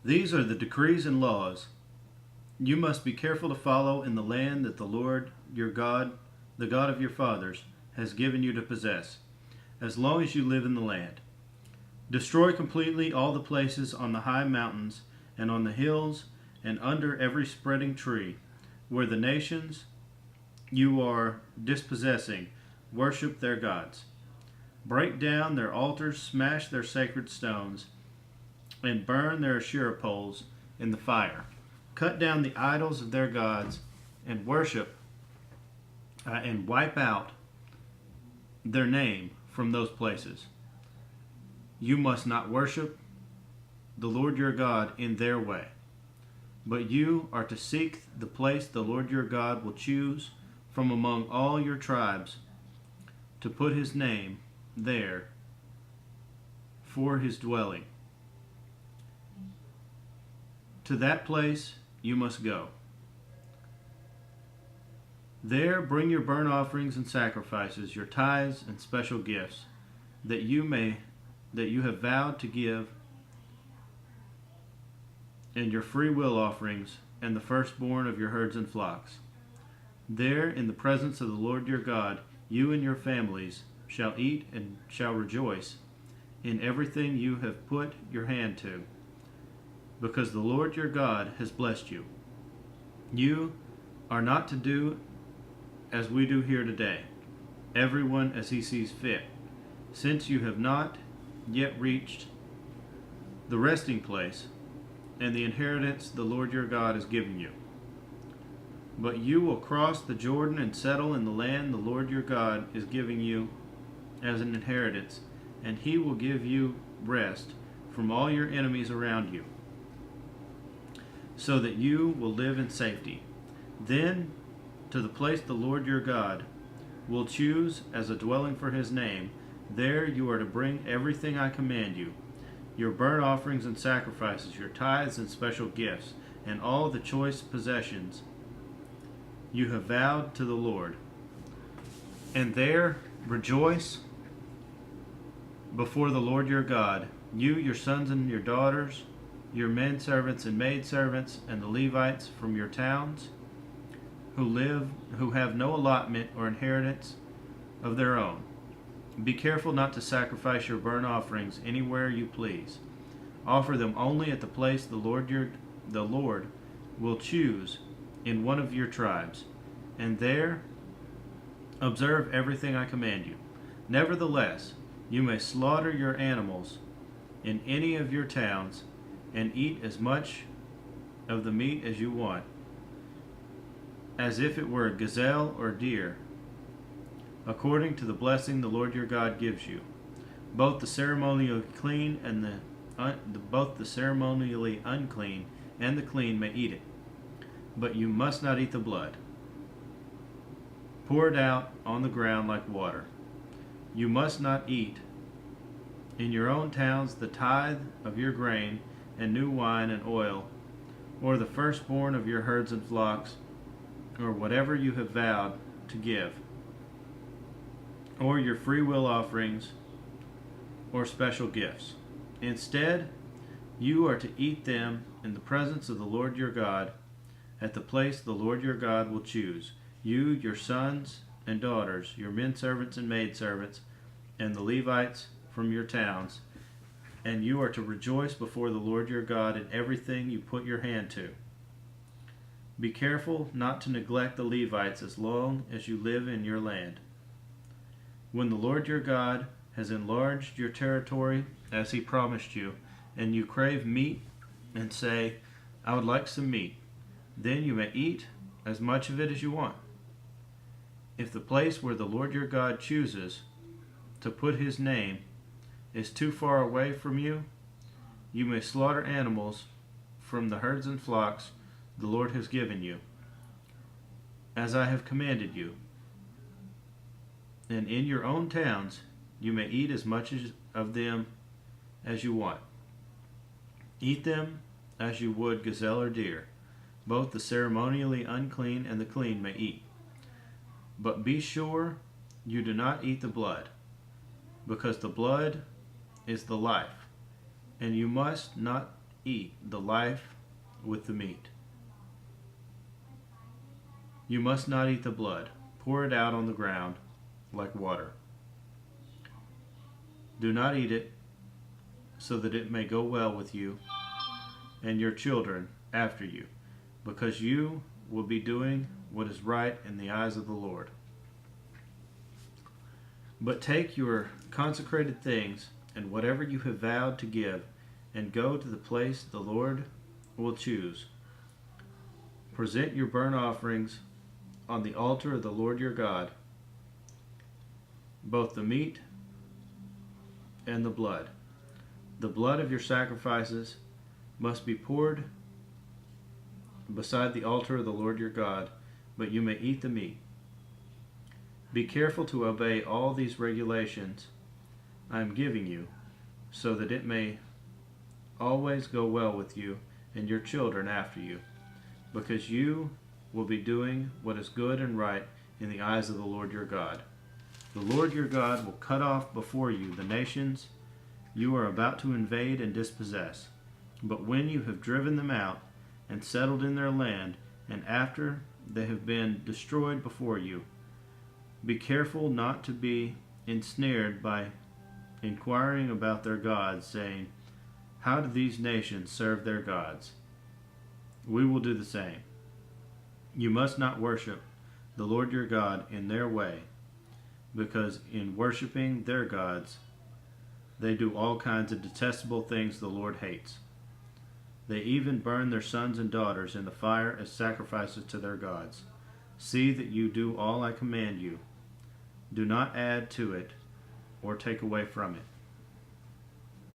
These are the decrees and laws you must be careful to follow in the land that the Lord your God, the God of your fathers, has given you to possess, as long as you live in the land. Destroy completely all the places on the high mountains and on the hills and under every spreading tree, where the nations you are dispossessing worship their gods. Break down their altars, smash their sacred stones, and burn their Asherah poles in the fire. Cut down the idols of their gods and worship and wipe out their name from those places. You must not worship the Lord your God in their way, but you are to seek the place the Lord your God will choose from among all your tribes to put his name there for his dwelling. To that place you must go. There bring your burnt offerings and sacrifices, your tithes and special gifts that you have vowed to give, and your free will offerings and the firstborn of your herds and flocks. There in the presence of the Lord your God, you and your families shall eat and shall rejoice in everything you have put your hand to, because the Lord your God has blessed you. You are not to do as we do here today, everyone as he sees fit, since you have not yet reached the resting place and the inheritance the Lord your God has given you. But you will cross the Jordan and settle in the land the Lord your God is giving you as an inheritance, and he will give you rest from all your enemies around you, so that you will live in safety. Then, to the place the Lord your God will choose as a dwelling for his name, there you are to bring everything I command you, your burnt offerings and sacrifices, your tithes and special gifts, and all the choice possessions you have vowed to the Lord. And there rejoice before the Lord your God, you, your sons and your daughters, your men servants and maid servants, and the Levites from your towns, who have no allotment or inheritance of their own. Be careful not to sacrifice your burnt offerings anywhere you please. Offer them only at the place the Lord will choose in one of your tribes, and there observe everything I command you. Nevertheless, you may slaughter your animals in any of your towns and eat as much of the meat as you want, as if it were a gazelle or deer, according to the blessing the Lord your God gives you. Both the ceremonially clean and both the ceremonially unclean and the clean may eat it, but you must not eat the blood. Pour it out on the ground like water. You must not eat in your own towns the tithe of your grain and new wine and oil, or the firstborn of your herds and flocks, or whatever you have vowed to give, or your free will offerings or special gifts. Instead, you are to eat them in the presence of the Lord your God, at the place the Lord your God will choose. You, your sons and daughters, your men servants and maid servants, and the Levites from your towns, and you are to rejoice before the Lord your God in everything you put your hand to. Be careful not to neglect the Levites as long as you live in your land. When the Lord your God has enlarged your territory as he promised you, and you crave meat and say, I would like some meat, then you may eat as much of it as you want. If the place where the Lord your God chooses to put his name is too far away from you, you may slaughter animals from the herds and flocks the Lord has given you, as I have commanded you. And in your own towns you may eat as much of them as you want. Eat them as you would gazelle or deer. Both the ceremonially unclean and the clean may eat. But be sure you do not eat the blood, because the blood is the life, and you must not eat the life with the meat. You must not eat the blood. Pour it out on the ground like water. Do not eat it, so that it may go well with you and your children after you, because you will be doing what is right in the eyes of the Lord. But take your consecrated things and whatever you have vowed to give, and go to the place the Lord will choose. Present your burnt offerings on the altar of the Lord your God, both the meat and the blood. The blood of your sacrifices must be poured beside the altar of the Lord your God, but you may eat the meat. Be careful to obey all these regulations I am giving you, so that it may always go well with you and your children after you, because you will be doing what is good and right in the eyes of the Lord your God. The Lord your God will cut off before you the nations you are about to invade and dispossess. But when you have driven them out and settled in their land, and after they have been destroyed before you, be careful not to be ensnared by inquiring about their gods, saying, "How do these nations serve their gods? We will do the same." You must not worship the Lord your God in their way, because in worshiping their gods, they do all kinds of detestable things the Lord hates. They even burn their sons and daughters in the fire as sacrifices to their gods. See that you do all I command you. Do not add to it or take away from it.